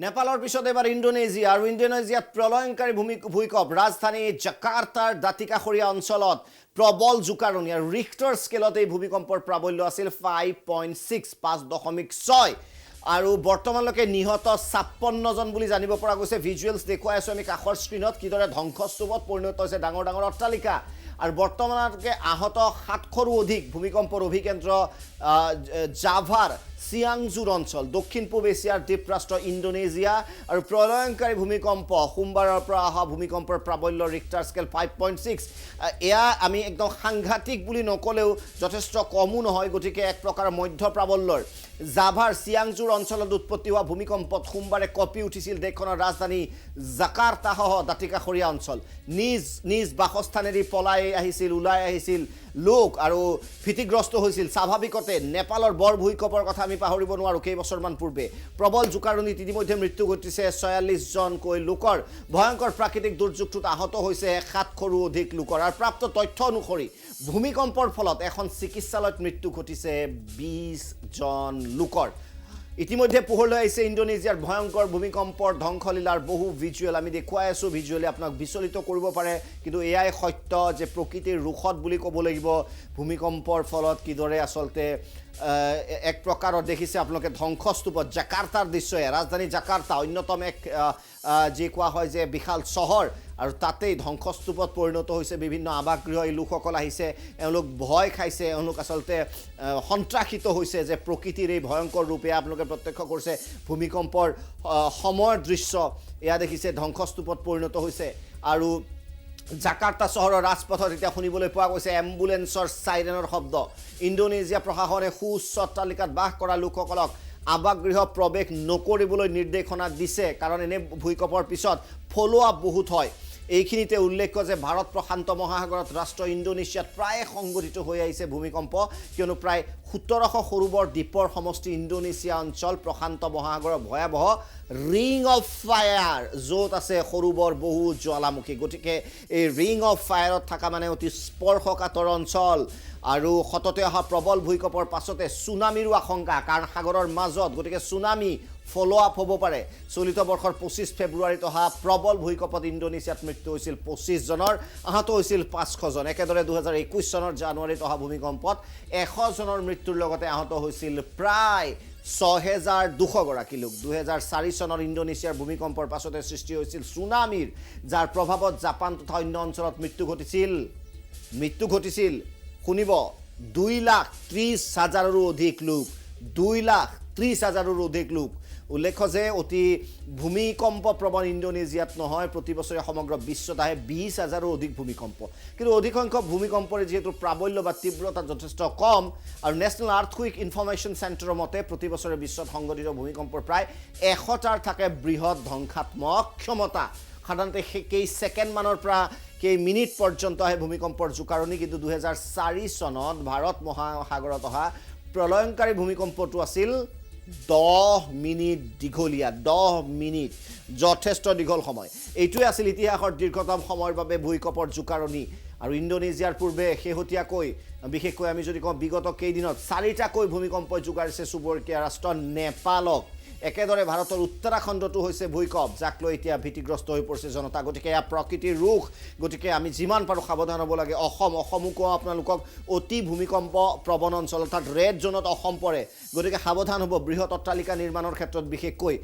নেপালৰ পিছত এবাৰ ইণ্ডোনেছিয়া আৰু ইণ্ডোনেছিয়াত প্ৰলয়ংকাৰী ভূমিকম্প ৰাজধানী জাকাৰ্টাৰ দাঁতিকাষৰীয়া অঞ্চলত প্ৰবল জোকাৰণি আৰু ৰিক্টাৰ স্কেলত এই ভূমিকম্পৰ প্ৰাবল্য আছিল 5.6 আৰু বৰ্তমানলৈকে নিহত 56 জন বুলি জানিব পৰা গৈছে ভিজুৱেলছ দেখুৱাই আছো আমি কাষৰ স্ক্ৰীনত কিদৰে ধ্বংসস্তূপত পৰিণত হৈছে ডাঙৰ ডাঙৰ অট্টালিকা আৰু বৰ্তমানলৈকে আহত 700ৰো অধিক ভূমিকম্পৰ অভিকেন্দ্ৰ জাভাৰ চিয়াংজুৰ অঞ্চল দক্ষিণ পূব এছিয়াৰ দ্বীপৰাষ্ট্ৰ ইণ্ডোনেছিয়া আৰু প্ৰলয়ংকাৰী ভূমিকম্প সোমবাৰৰ পৰা অহা ভূমিকম্পৰ প্ৰাবল্য ৰিক্টাৰ স্কেল 5.6 এয়া আমি একদম সাংঘাতিক বুলি নকলেও যথেষ্ট কমো নহয় গতিকে এক প্ৰকাৰ মধ্য প্ৰাবল্যৰ জাভাৰ চিয়াংজুৰ অঞ্চলত উৎপত্তি হোৱা ভূমিকম্পত সোমবাৰে কঁপি উঠিছিল দেশখনৰ ৰাজধানী জাকাৰ্টাসহ দাঁতিকাষৰীয়া অঞ্চল নিজ বাসস্থানেদি পলাই আহিছিল ওলাই আহিছিল লোক আৰু ভীতিগ্ৰস্ত হৈছিল স্বাভাৱিকতে নেপালৰ বৰ ভূমিকম্পৰ কথা আমি পাহৰিব নোৱাৰোঁ কেইবছৰমান পূৰ্বে প্ৰবল জোকাৰণিত ইতিমধ্যে মৃত্যু ঘটিছে 46 জনকৈ লোকৰ ভয়ংকৰ প্ৰাকৃতিক দুৰ্যোগটোত আহত হৈছে 700ৰো অধিক লোকৰ আৰু প্ৰাপ্ত তথ্য অনুসৰি ভূমিকম্পৰ ফলত এখন চিকিৎসালয়ত মৃত্যু ঘটিছে 20 জন লোকৰ ইতিমধ্যে পোহৰলৈ আহিছে ইণ্ডোনেছিয়াৰ ভয়ংকৰ ভূমিকম্পৰ ধ্বংসলীলাৰ বহু ভিজুৱেল আমি দেখুৱাই আছো ভিজুৱেলে আপোনাক বিচলিত কৰিব পাৰে কিন্তু এয়াই সত্য যে প্ৰকৃতিৰ ৰুখত বুলি ক'ব লাগিব ভূমিকম্পৰ ফলত কিদৰে আচলতে এক প্ৰকাৰৰ দেখিছে আপোনালোকে ধ্বংসস্তূপত জাকাৰ্টাৰ দৃশ্য ৰাজধানী জাকাৰ্টা অন্যতম এক যি কোৱা হয় যে বিশাল চহৰ আৰু তাতেই ধ্বংসস্তূপত পৰিণত হৈছে বিভিন্ন আৱাসগৃহ এই লোকসকল আহিছে এওঁলোক ভয় খাইছে এওঁলোক আচলতে সন্ত্ৰাসিত হৈছে যে প্ৰকৃতিৰ এই ভয়ংকৰ ৰূপে আপোনালোকে প্ৰত্যক্ষ কৰিছে ভূমিকম্পৰ সময়ৰ দৃশ্য এয়া দেখিছে ধ্বংসস্তূপত পৰিণত হৈছে আৰু জাকাৰ্টা চহৰৰ ৰাজপথত এতিয়া শুনিবলৈ পোৱা গৈছে এম্বুলেন্সৰ চাইৰেনৰ শব্দ ইণ্ডোনেছিয়া প্ৰশাসনে সুউচ্চ অট্টালিকাত বাস কৰা লোকসকলক আৱাসগৃহ প্ৰৱেশ নকৰিবলৈ নিৰ্দেশনা দিছে কাৰণ এনে ভূমিকম্পৰ পিছত ফলো আপ বহুত হয় এইখিনিতে উল্লেখ্য যে ভাৰত প্ৰশান্ত মহাসাগৰত ৰাষ্ট্ৰ ইণ্ডোনেছিয়াত প্ৰায় সংঘটিত হৈ আহিছে ভূমিকম্প কিয়নো প্ৰায় 1700 সৰুবৰ দ্বীপৰ সমষ্টি ইণ্ডোনেছিয়া অঞ্চল প্ৰশান্ত মহাসাগৰৰ ভয়াৱহ ৰিং অফ ফায়াৰ য'ত আছে সৰুবৰ বহু জ্বালামুখী গতিকে এই ৰিং অফ ফায়াৰত থকা মানে অতি স্পৰ্শকাতৰ অঞ্চল আৰু সততে অহা প্ৰবল ভূমিকম্পৰ পাছতে সুনামিৰো আশংকা কাৰণ সাগৰৰ মাজত গতিকে সুনামি ফলো আপ হ'ব পাৰে চলিত বৰ্ষৰ 25 ফেব্ৰুৱাৰীত অহা প্ৰবল ভূমিকম্পত ইণ্ডোনেছিয়াত মৃত্যু হৈছিল 25 জনৰ আহত হৈছিল 500 জন একেদৰে 2021 চনৰ জানুৱাৰীত অহা ভূমিকম্পত 100 জনৰ মৃত্যুৰ লগতে আহত হৈছিল প্ৰায় 6200 গৰাকী লোক 2004 চনৰ ইণ্ডোনেছিয়াৰ ভূমিকম্পৰ পাছতে সৃষ্টি হৈছিল সুনামিৰ যাৰ প্ৰভাৱত জাপান তথা অন্য অঞ্চলত মৃত্যু ঘটিছিল শুনিব 2,30,000ৰো অধিক লোক 2,30,000ৰো অধিক লোক উল্লেখ্য যে অতি ভূমিকম্প প্ৰবণ ইণ্ডোনেছিয়াত নহয় প্ৰতি বছৰে সমগ্ৰ বিশ্বত আহে 20,000ৰো অধিক ভূমিকম্প কিন্তু অধিকসংখ্যক ভূমিকম্পৰে যেহেতু প্ৰাবল্য বা তীব্ৰতা যথেষ্ট কম আৰু নেশ্যনেল আৰ্থকুইক ইনফৰমেশ্যন চেণ্টাৰৰ মতে প্ৰতি বছৰে বিশ্বত সংঘটিত ভূমিকম্পৰ প্ৰায় 100টাৰ থাকে বৃহৎ ধ্বংসাত্মক ক্ষমতা সাধাৰণতে কেই ছেকেণ্ডমানৰ পৰা কেই মিনিট পৰ্যন্ত আহে ভূমিকম্পৰ জোকাৰণি কিন্তু 2004 চনত ভাৰত মহাসাগৰত অহা প্ৰলয়ংকাৰী ভূমিকম্পটো আছিল 10 মিনিট দীঘলীয়া 10 মিনিট যথেষ্ট দীঘল সময় এইটোৱে আছিল ইতিহাসৰ দীৰ্ঘতম সময়ৰ বাবে ভূমিকম্পৰ জোকাৰণি আৰু ইণ্ডোনেছিয়াৰ পূৰ্বে শেহতীয়াকৈ বিশেষকৈ আমি যদি কওঁ বিগত কেইদিনত 4টাকৈ ভূমিকম্পই জোকাৰিছে চুবুৰীয়া ৰাষ্ট্ৰ নেপালক একেদৰে ভাৰতৰ উত্তৰাখণ্ডটো হৈছে ভূমিকম্প যাক লৈ এতিয়া ভীতিগ্ৰস্ত হৈ পৰিছে জনতা গতিকে এয়া প্ৰকৃতিৰ ৰুখ গতিকে আমি যিমান পাৰোঁ সাৱধান হ'ব লাগে অসমো কোৱা আপোনালোকক অতি ভূমিকম্প প্ৰবণ অঞ্চল অৰ্থাৎ ৰেড জোনত অসম পৰে গতিকে সাৱধান হ'ব বৃহৎ অট্টালিকা নিৰ্মাণৰ ক্ষেত্ৰত বিশেষকৈ